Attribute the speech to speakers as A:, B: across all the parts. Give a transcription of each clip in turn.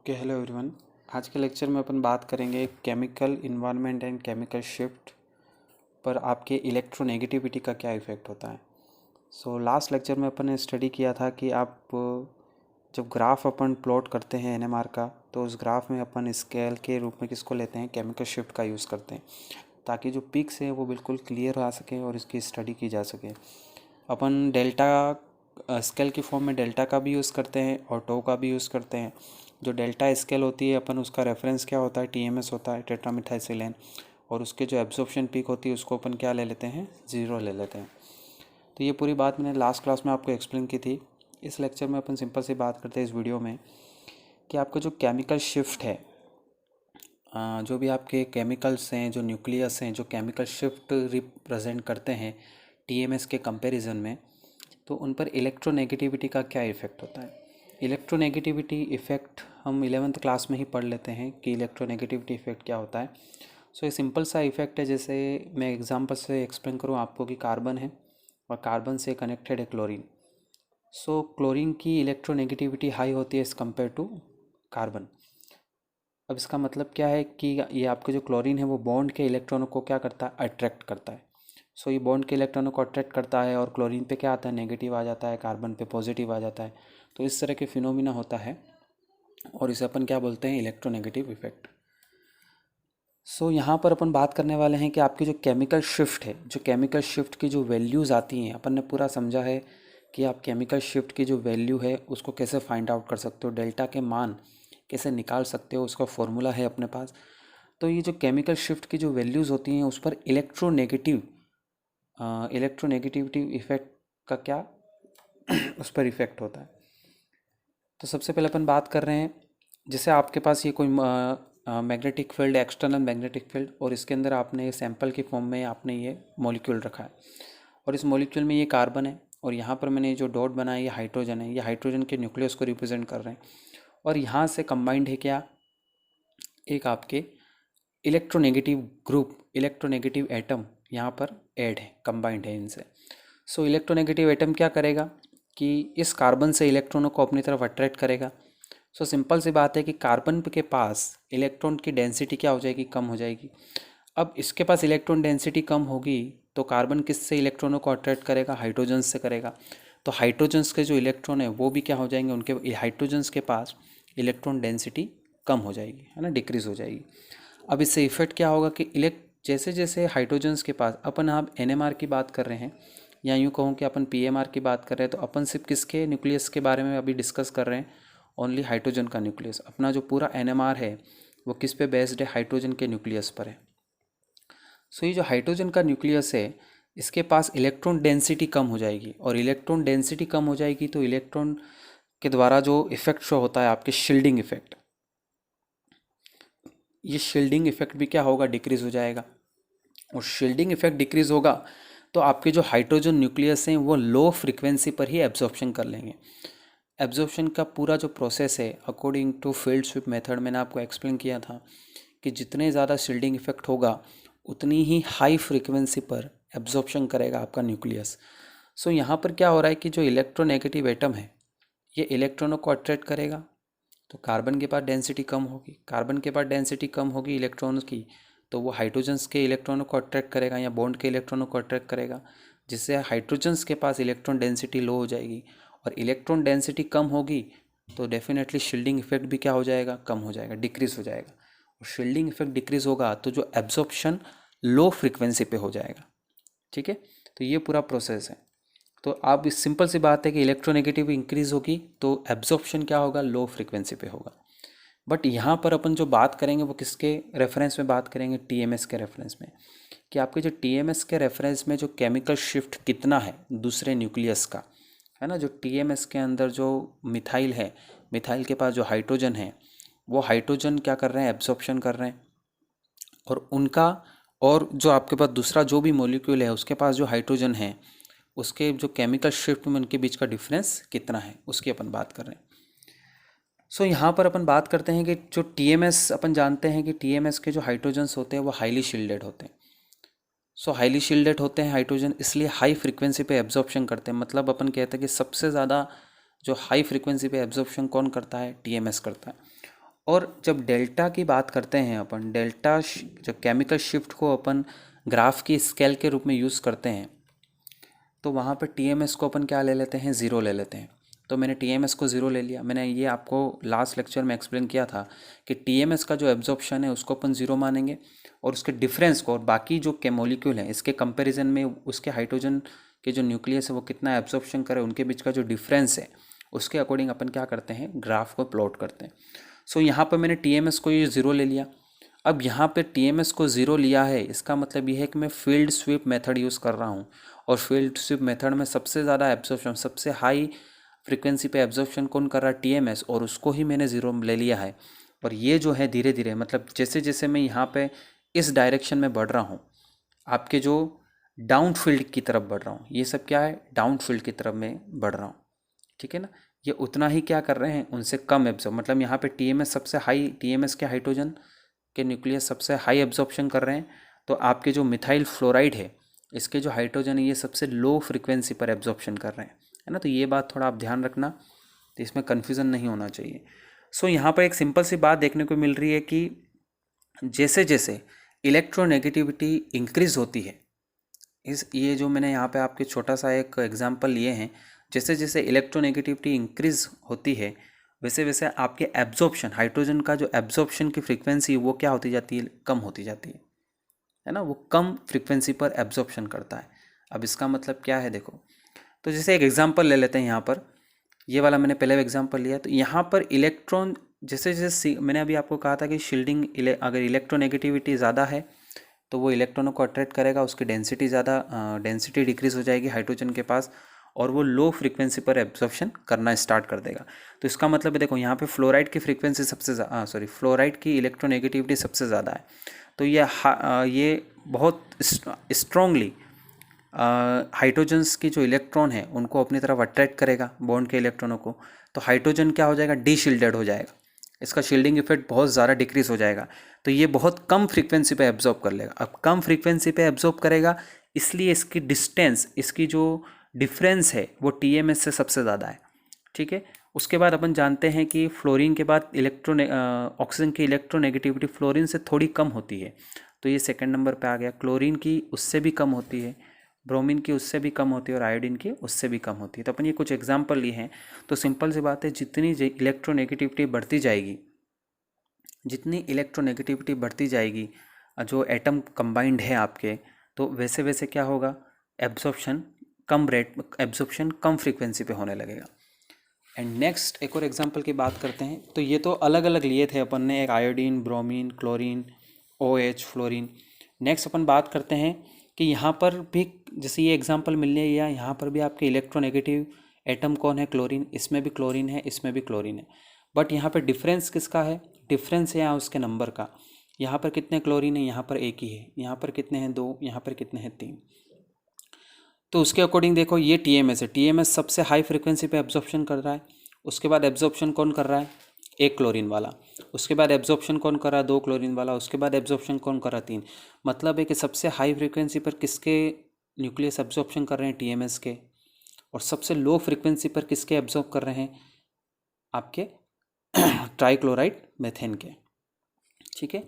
A: Okay, hello everyone. आज के lecture में अपन बात करेंगे chemical environment and chemical shift पर आपके इलेक्ट्रोनेगेटिविटी का क्या इफ़ेक्ट होता है। लास्ट लेक्चर में अपन ने स्टडी किया था कि आप जब ग्राफ अपन प्लॉट करते हैं एनएमआर का, तो उस ग्राफ में अपन स्केल के रूप में किसको लेते हैं, केमिकल शिफ्ट का यूज़ करते हैं, ताकि जो पिक्स हैं वो बिल्कुल क्लियर आ सके और इसकी स्टडी की जा सके। अपन डेल्टा स्केल की फॉर्म में डेल्टा का भी यूज़ करते हैं और टो का भी यूज़ करते हैं। जो डेल्टा स्केल होती है अपन उसका रेफरेंस क्या होता है, टीएमएस होता है, टेट्रामिथाइसिलेन, और उसके जो एब्जॉर्प्शन पीक होती है उसको अपन क्या ले लेते हैं, 0 ले लेते हैं। तो ये पूरी बात मैंने लास्ट क्लास में आपको एक्सप्लेन की थी। इस लेक्चर में अपन सिंपल सी बात करते हैं इस वीडियो में कि आपका जो केमिकल शिफ्ट है, जो भी आपके केमिकल्स हैं, जो न्यूक्लियस हैं, जो केमिकल शिफ्ट रिप्रेजेंट करते हैं टीएमएस के कंपैरिजन में, तो उन पर इलेक्ट्रोनेगेटिविटी का क्या इफ़ेक्ट होता है। इलेक्ट्रोनेगेटिविटी इफ़ेक्ट हम 11th क्लास में ही पढ़ लेते हैं कि इलेक्ट्रोनेगेटिविटी इफ़ेक्ट क्या होता है। ये सिंपल सा इफ़ेक्ट है। जैसे मैं एग्जांपल से एक्सप्लेन करूँ आपको कि कार्बन है और कार्बन से कनेक्टेड है क्लोरीन। क्लोरीन की इलेक्ट्रोनेगेटिविटी हाई होती है एज़ कम्पेयर टू कार्बन। अब इसका मतलब क्या है कि ये आपके जो क्लोरीन है वो बॉन्ड के इलेक्ट्रॉनों को क्या करता है, अट्रैक्ट करता है। ये बॉन्ड के इलेक्ट्रॉनों को अट्रैक्ट करता है और क्लोरीन पे क्या आता है, नेगेटिव आ जाता है, कार्बन पे पॉजिटिव आ जाता है। तो इस तरह के फिनोमिना होता है और इसे अपन क्या बोलते हैं, इलेक्ट्रोनेगेटिव इफेक्ट। यहाँ पर अपन बात करने वाले हैं कि आपकी जो केमिकल शिफ्ट है, जो केमिकल शिफ्ट की जो वैल्यूज़ आती हैं, अपन ने पूरा समझा है कि आप केमिकल शिफ्ट की जो वैल्यू है उसको कैसे फाइंड आउट कर सकते हो, डेल्टा के मान कैसे निकाल सकते हो, उसका फॉर्मूला है अपने पास। तो ये जो केमिकल शिफ्ट की जो वैल्यूज़ होती हैं उस पर इलेक्ट्रोनेगेटिविटी इफेक्ट का क्या उस पर इफेक्ट होता है। तो सबसे पहले अपन बात कर रहे हैं, जैसे आपके पास ये कोई magnetic field, external magnetic field, और इसके अंदर आपने सैंपल की फॉर्म में आपने ये मॉलिक्यूल रखा है और इस मॉलिक्यूल में ये कार्बन है और यहाँ पर मैंने जो डॉट बनाया ये हाइड्रोजन है। ये हाइड्रोजन के न्यूक्लियस को रिप्रेजेंट कर रहे हैं और यहाँ से कंबाइंड है क्या, एक आपके इलेक्ट्रोनेगेटिव ग्रुप, इलेक्ट्रोनेगेटिव एटम यहाँ पर ऐड है, कंबाइंड है इनसे। इलेक्ट्रोनेगेटिव एटम क्या करेगा कि इस कार्बन से इलेक्ट्रॉनों को अपनी तरफ अट्रैक्ट करेगा। सिंपल सी बात है कि कार्बन के पास इलेक्ट्रॉन की डेंसिटी क्या हो जाएगी, कम हो जाएगी। अब इसके पास इलेक्ट्रॉन डेंसिटी कम होगी तो कार्बन किससे इलेक्ट्रॉनों को अट्रैक्ट करेगा, हाइड्रोजन से करेगा। तो हाइड्रोजन्स के जो इलेक्ट्रॉन है वो भी क्या हो जाएंगे, उनके हाइड्रोजन्स के पास इलेक्ट्रॉन डेंसिटी कम हो जाएगी, है ना, डिक्रीज हो जाएगी। अब इससे इफेक्ट क्या होगा कि जैसे जैसे हाइड्रोजन्स के पास, अपन आप एनएमआर की बात कर रहे हैं या यूँ कहूँ कि अपन पीएमआर की बात कर रहे हैं, तो अपन सिर्फ किसके न्यूक्लियस के बारे में अभी डिस्कस कर रहे हैं, ओनली हाइड्रोजन का न्यूक्लियस। अपना जो पूरा एनएमआर है वो किस पे बेस्ड है, हाइड्रोजन के न्यूक्लियस पर है। ये जो हाइड्रोजन का न्यूक्लियस है इसके पास इलेक्ट्रॉन डेंसिटी कम हो जाएगी और इलेक्ट्रॉन डेंसिटी कम हो जाएगी तो इलेक्ट्रॉन के द्वारा जो इफेक्ट शो होता है आपके शील्डिंग इफेक्ट, ये शील्डिंग इफेक्ट भी क्या होगा, डिक्रीज हो जाएगा। और शील्डिंग इफेक्ट डिक्रीज होगा तो आपके जो हाइड्रोजन न्यूक्लियस हैं वो लो फ्रीक्वेंसी पर ही एब्जॉर्प्शन कर लेंगे। एब्जॉर्प्शन का पूरा जो प्रोसेस है according to field sweep method, मैंने आपको एक्सप्लेन किया था कि जितने ज़्यादा शील्डिंग इफेक्ट होगा उतनी ही हाई फ्रीक्वेंसी पर एब्जॉर्प्शन करेगा आपका न्यूक्लियस। यहाँ पर क्या हो रहा है कि जो इलेक्ट्रोनेगेटिव एटम है ये इलेक्ट्रॉनों को अट्रैक्ट करेगा, तो कार्बन के पास डेंसिटी कम होगी, कार्बन के पास डेंसिटी कम होगी इलेक्ट्रॉन्स की, तो वो हाइड्रोजन्स के इलेक्ट्रॉनों को अट्रैक्ट करेगा या बॉन्ड के इलेक्ट्रॉनों को अट्रैक्ट करेगा, जिससे हाइड्रोजन्स के पास इलेक्ट्रॉन डेंसिटी लो हो जाएगी। और इलेक्ट्रॉन डेंसिटी कम होगी तो डेफिनेटली शील्डिंग इफेक्ट भी क्या हो जाएगा, कम हो जाएगा, डिक्रीज हो जाएगा। और शील्डिंग इफेक्ट डिक्रीज होगा तो जो एब्जॉर्प्शन लो फ्रिक्वेंसी पे हो जाएगा। ठीक है, तो ये पूरा प्रोसेस है। तो आप इस सिंपल सी बात है कि इलेक्ट्रोनेगेटिव इंक्रीज होगी तो एब्जॉर्प्शन क्या होगा, लो फ्रिक्वेंसी पे होगा। बट यहाँ पर अपन जो बात करेंगे वो किसके रेफरेंस में बात करेंगे, टीएमएस के रेफरेंस में, कि आपके जो टीएमएस के रेफरेंस में जो केमिकल शिफ्ट कितना है दूसरे न्यूक्लियस का, है ना। जो टीएमएस के अंदर जो मिथाइल है, मिथाइल के पास जो हाइड्रोजन है वो हाइड्रोजन क्या कर रहे हैं, एब्जॉर्प्शन कर रहे हैं, और उनका, और जो आपके पास दूसरा जो भी मॉलिक्यूल है उसके पास जो हाइड्रोजन है उसके जो केमिकल शिफ्ट में उनके बीच का डिफरेंस कितना है उसकी अपन बात कर रहे हैं। यहाँ पर अपन बात करते हैं कि जो टीएमएस, अपन जानते हैं कि टीएमएस के जो हाइड्रोजन्स होते हैं वो हाईली शील्डेड होते हैं। हाईली शील्डेड होते हैं हाइड्रोजन, इसलिए हाई फ्रीक्वेंसी पे एब्जॉर्प्शन करते हैं। मतलब अपन कहते हैं कि सबसे ज़्यादा जो हाई फ्रीक्वेंसी पे एब्जॉर्प्शन कौन करता है, टीएमएस करता है। और जब डेल्टा की बात करते हैं अपन, डेल्टा जब केमिकल शिफ्ट को अपन ग्राफ की स्केल के रूप में यूज़ करते हैं, तो वहाँ पर टीएमएस को अपन क्या ले लेते हैं, ज़ीरो ले लेते हैं। तो मैंने टीएमएस को ज़ीरो ले लिया। मैंने ये आपको लास्ट लेक्चर में एक्सप्लेन किया था कि टीएमएस का जो एब्जॉर्प्शन है उसको अपन ज़ीरो मानेंगे, और उसके डिफरेंस को और बाकी जो के मॉलिक्यूल हैं इसके कंपैरिजन में उसके हाइड्रोजन के जो न्यूक्लियस है वो कितना एब्जॉर्प्शन करे, उनके बीच का जो डिफरेंस है उसके अकॉर्डिंग अपन क्या करते हैं, ग्राफ को प्लॉट करते हैं। सो यहाँ पर मैंने टीएमएस को ये ज़ीरो ले लिया। अब यहाँ पे टीएमएस को ज़ीरो लिया है, इसका मतलब ये है कि मैं फील्ड स्वीप मेथड यूज़ कर रहा हूँ, और फील्ड स्वीप मेथड में सबसे ज़्यादा एब्जॉर्प्शन, सबसे हाई फ्रीक्वेंसी पे एब्जॉर्प्शन कौन कर रहा है, टीएमएस, और उसको ही मैंने ज़ीरो ले लिया है। और ये जो है धीरे धीरे, मतलब जैसे जैसे मैं यहाँ पे इस डायरेक्शन में बढ़ रहा हूँ, आपके जो डाउन फील्ड की तरफ बढ़ रहा हूँ, ये सब क्या है, डाउन फील्ड की तरफ मैं बढ़ रहा हूँ, ठीक है ना। ये उतना ही क्या कर रहे हैं, उनसे कम एब्जॉर्ब, मतलब यहाँ पे टीएमएस सबसे हाई, टीएमएस के हाइड्रोजन के न्यूक्लियस सबसे हाई एब्जॉर्प्शन कर रहे हैं, तो आपके जो मिथाइल फ्लोराइड है इसके जो हाइड्रोजन है ये सबसे लो फ्रीक्वेंसी पर एब्जॉर्प्शन कर रहे हैं, है ना। तो ये बात थोड़ा आप ध्यान रखना, तो इसमें कन्फ्यूज़न नहीं होना चाहिए। सो यहाँ पर एक सिंपल सी बात देखने को मिल रही है कि जैसे जैसे इलेक्ट्रोनेगेटिविटी इंक्रीज़ होती है, ये जो मैंने यहाँ पे आपके छोटा सा एक एग्जांपल लिए हैं, जैसे जैसे इलेक्ट्रोनेगेटिविटी इंक्रीज़ होती है वैसे वैसे आपके एब्जॉर्प्शन, हाइड्रोजन का जो एब्जॉर्प्शन की फ्रीक्वेंसी वो क्या होती जाती है, कम होती जाती है ना। वो कम फ्रीक्वेंसी पर एब्जॉर्प्शन करता है। अब इसका मतलब क्या है देखो, तो जैसे एक एग्जांपल ले लेते हैं यहाँ पर, ये वाला मैंने पहले एग्जांपल लिया, तो यहाँ पर इलेक्ट्रॉन जैसे जैसे मैंने अभी आपको कहा था कि शील्डिंग, अगर इलेक्ट्रोनेगेटिविटी ज़्यादा है तो वो इलेक्ट्रॉनों को अट्रैक्ट करेगा, उसकी डेंसिटी ज़्यादा, डेंसिटी डिक्रीज़ हो जाएगी हाइड्रोजन के पास, और वो लो फ्रीक्वेंसी पर एब्जॉर्प्शन करना स्टार्ट कर देगा। तो इसका मतलब है देखो यहाँ पे फ्लोराइड की फ्रीक्वेंसी सबसे फ्लोराइड की इलेक्ट्रोनेगेटिविटी सबसे ज़्यादा है, तो ये बहुत स्ट्रांगली हाइड्रोजन्स की जो इलेक्ट्रॉन है उनको अपनी तरफ अट्रैक्ट करेगा, बॉन्ड के इलेक्ट्रॉनों को। तो हाइड्रोजन क्या हो जाएगा, डी शील्डेड हो जाएगा, इसका शील्डिंग इफेक्ट बहुत ज़्यादा डिक्रीज हो जाएगा, तो ये बहुत कम फ्रीक्वेंसी पे एब्जॉर्ब कर लेगा। अब कम फ्रीक्वेंसी पे एब्जॉर्ब करेगा, इसलिए इसकी डिस्टेंस, इसकी जो डिफरेंस है वो टीएमएस से सबसे ज़्यादा है, ठीक है। उसके बाद अपन जानते हैं कि फ्लोरीन के बाद ऑक्सीजन की इलेक्ट्रोनेगेटिविटी फ्लोरीन से थोड़ी कम होती है, तो ये सेकंड नंबर पे आ गया। क्लोरीन की उससे भी कम होती है, ब्रोमीन की उससे भी कम होती है, और आयोडीन की उससे भी कम होती है। तो अपन ये कुछ एग्जाम्पल लिए हैं। तो सिंपल सी बात है, जितनी इलेक्ट्रोनेगेटिविटी बढ़ती जाएगी, जितनी इलेक्ट्रोनेगेटिविटी बढ़ती जाएगी, जो एटम कंबाइंड है आपके, तो वैसे वैसे क्या होगा, एब्जॉर्प्शन कम रेट, एब्जॉर्प्शन कम फ्रीक्वेंसी पे होने लगेगा। एंड नेक्स्ट एक और एग्जांपल की बात करते हैं। तो ये तो अलग अलग लिए थे अपन ने, एक iodine, bromine, chlorine, OH, fluorine. Next अपन बात करते हैं कि यहाँ पर भी जैसे ये एग्जांपल मिलने, या यहाँ पर भी आपके इलेक्ट्रोनेगेटिव एटम कौन है, क्लोरीन, इसमें भी क्लोरीन है, इसमें भी क्लोरीन है, बट यहाँ पर डिफरेंस किसका है, डिफरेंस है यहाँ उसके नंबर का। यहाँ पर कितने क्लोरीन है, यहाँ पर एक ही है, यहाँ पर कितने हैं, दो, यहाँ पर कितने हैं, तीन। तो उसके अकॉर्डिंग देखो, ये टीएमएस है, टीएमएस सबसे हाई फ्रिक्वेंसी पे एब्जॉर्प्शन कर रहा है। उसके बाद एब्जॉर्प्शन कौन कर रहा है, एक क्लोरीन वाला। उसके बाद एब्जॉर्प्शन कौन कर रहा है, दो क्लोरीन वाला। उसके बाद एब्जॉर्प्शन कौन कर रहा है, तीन। मतलब है कि सबसे हाई फ्रिक्वेंसी पर किसके न्यूक्लियस एब्जॉर्प्शन कर रहे हैं, टीएमएस के, और सबसे लो फ्रिक्वेंसी पर किसके एब्जॉर्ब कर रहे हैं, आपके ट्राइक्लोराइड मेथेन के, ठीक है।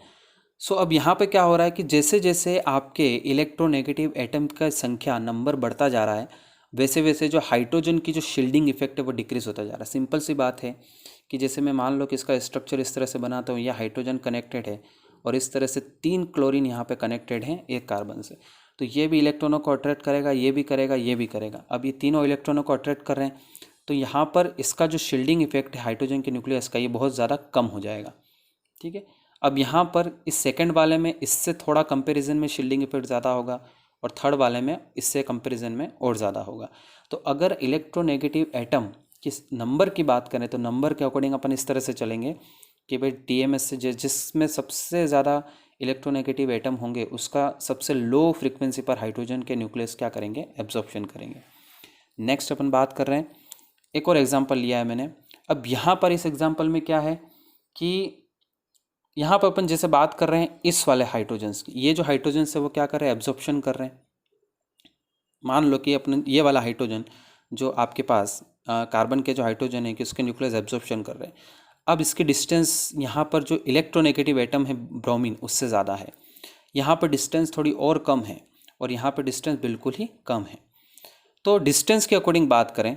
A: सो अब यहाँ पे क्या हो रहा है कि जैसे जैसे आपके इलेक्ट्रोनेगेटिव एटम का संख्या, नंबर बढ़ता जा रहा है, वैसे वैसे जो हाइड्रोजन की जो शील्डिंग इफेक्ट है वो डिक्रीज होता जा रहा है। सिंपल सी बात है कि जैसे मैं मान लो कि इसका स्ट्रक्चर इस तरह से बनाता हूँ, यह हाइड्रोजन कनेक्टेड है, और इस तरह से तीन क्लोरीन यहाँ पे कनेक्टेड हैं एक कार्बन से, तो ये भी इलेक्ट्रॉनों को अट्रैक्ट करेगा, ये भी करेगा, ये भी करेगा। अब ये तीनों इलेक्ट्रॉनों को अट्रैक्ट कर रहे हैं, तो यहाँ पर इसका जो शील्डिंग इफेक्ट है हाइड्रोजन के न्यूक्लियस का, ये बहुत ज़्यादा कम हो जाएगा, ठीक है। अब यहाँ पर इस सेकंड वाले में इससे थोड़ा कंपैरिजन में शील्डिंग इफेक्ट ज़्यादा होगा, और थर्ड वाले में इससे कंपैरिजन में और ज़्यादा होगा। तो अगर इलेक्ट्रोनेगेटिव एटम किस नंबर की बात करें, तो नंबर के अकॉर्डिंग अपन इस तरह से चलेंगे कि भाई टीएमएस से जिसमें सबसे ज़्यादा इलेक्ट्रोनेगेटिव एटम होंगे उसका सबसे लो फ्रिक्वेंसी पर हाइड्रोजन के न्यूक्लियस क्या करेंगे, एब्जॉर्प्शन करेंगे। नेक्स्ट अपन बात कर रहे हैं, एक और एग्जाम्पल लिया है मैंने। अब यहाँ पर इस एग्जाम्पल में क्या है कि यहाँ पर अपन जैसे बात कर रहे हैं इस वाले हाइड्रोजन्स की, ये जो हाइड्रोजन्स है वो क्या कर रहे हैं, एब्जॉर्प्शन कर रहे हैं। मान लो कि अपने ये वाला हाइड्रोजन जो आपके पास कार्बन के जो हाइड्रोजन है कि उसके न्यूक्लियस एब्जॉर्प्शन कर रहे हैं। अब इसकी डिस्टेंस यहाँ पर जो इलेक्ट्रोनेगेटिव एटम है ब्रोमीन उससे ज़्यादा है, यहाँ पर डिस्टेंस थोड़ी और कम है और यहाँ पर डिस्टेंस बिल्कुल ही कम है। तो डिस्टेंस के अकॉर्डिंग बात करें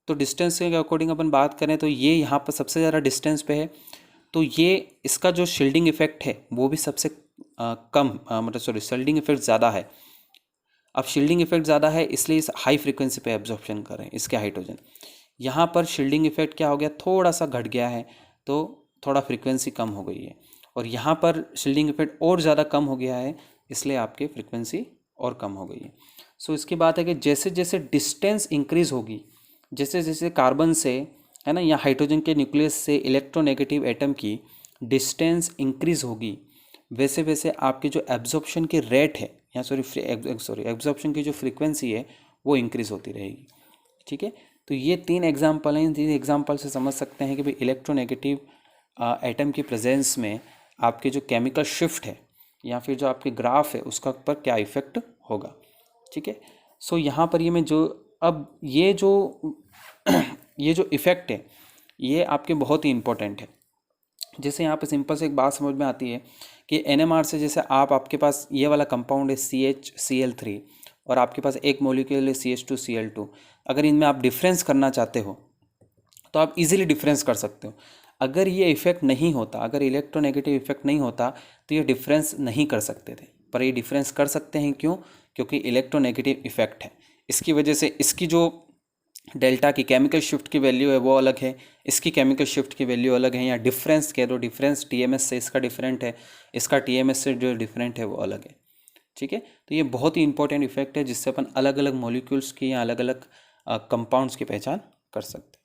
A: तो डिस्टेंस के अकॉर्डिंग अपन बात करें तो ये यहाँ पर सबसे ज़्यादा डिस्टेंस पे है, तो ये इसका जो शील्डिंग इफेक्ट है वो भी सबसे मतलब सॉरी शील्डिंग इफेक्ट ज़्यादा है। अब शील्डिंग इफेक्ट ज़्यादा है इसलिए इस हाई फ्रीक्वेंसी पे एब्जॉर्प्शन कर रहे हैं इसके हाइड्रोजन। यहाँ पर शील्डिंग इफेक्ट क्या हो गया, थोड़ा सा घट गया है, तो थोड़ा फ्रीक्वेंसी कम हो गई है। और यहाँ पर शील्डिंग इफेक्ट और ज़्यादा कम हो गया है इसलिए आपकी फ्रीक्वेंसी और कम हो गई है। सो इसकी बात है कि जैसे जैसे डिस्टेंस इंक्रीज होगी, जैसे जैसे कार्बन से है ना या हाइड्रोजन के न्यूक्लियस से इलेक्ट्रोनेगेटिव एटम की डिस्टेंस इंक्रीज होगी, वैसे वैसे आपकी जो एब्जॉर्प्शन की रेट है या सॉरी एब्जॉर्प्शन की जो फ्रीक्वेंसी है वो इंक्रीज होती रहेगी। ठीक है, तो ये 3 एग्जाम्पल हैं, 3 एग्जाम्पल से समझ सकते हैं कि भाई इलेक्ट्रोनेगेटिव एटम की प्रेजेंस में आपके जो केमिकल शिफ्ट है या फिर जो आपके ग्राफ है उसका पर क्या इफेक्ट होगा। ठीक है, सो यहाँ पर ये मैं जो अब ये जो इफ़ेक्ट है ये आपके बहुत ही इम्पोर्टेंट है। जैसे यहाँ पे सिंपल से एक बात समझ में आती है कि NMR से जैसे आपके पास ये वाला कंपाउंड है CHCl3 और आपके पास एक मॉलिक्यूल है CH2Cl2, अगर इनमें आप डिफरेंस करना चाहते हो तो आप इजीली डिफरेंस कर सकते हो। अगर ये इफेक्ट नहीं होता, अगर इलेक्ट्रोनेगेटिव इफेक्ट नहीं होता तो ये डिफरेंस नहीं कर सकते थे, पर ये डिफरेंस कर सकते हैं। क्यों? क्योंकि इलेक्ट्रोनेगेटिव इफेक्ट है। इसकी वजह से इसकी जो डेल्टा की केमिकल शिफ्ट की वैल्यू है वो अलग है, इसकी केमिकल शिफ्ट की वैल्यू अलग है, या डिफरेंस कह दो, डिफरेंस TMS से इसका डिफरेंट है, इसका TMS से जो डिफरेंट है वो अलग है। ठीक है, तो ये बहुत ही इंपॉर्टेंट इफेक्ट है जिससे अपन अलग अलग मॉलिक्यूल्स की या अलग अलग कंपाउंड्स की पहचान कर सकते हैं।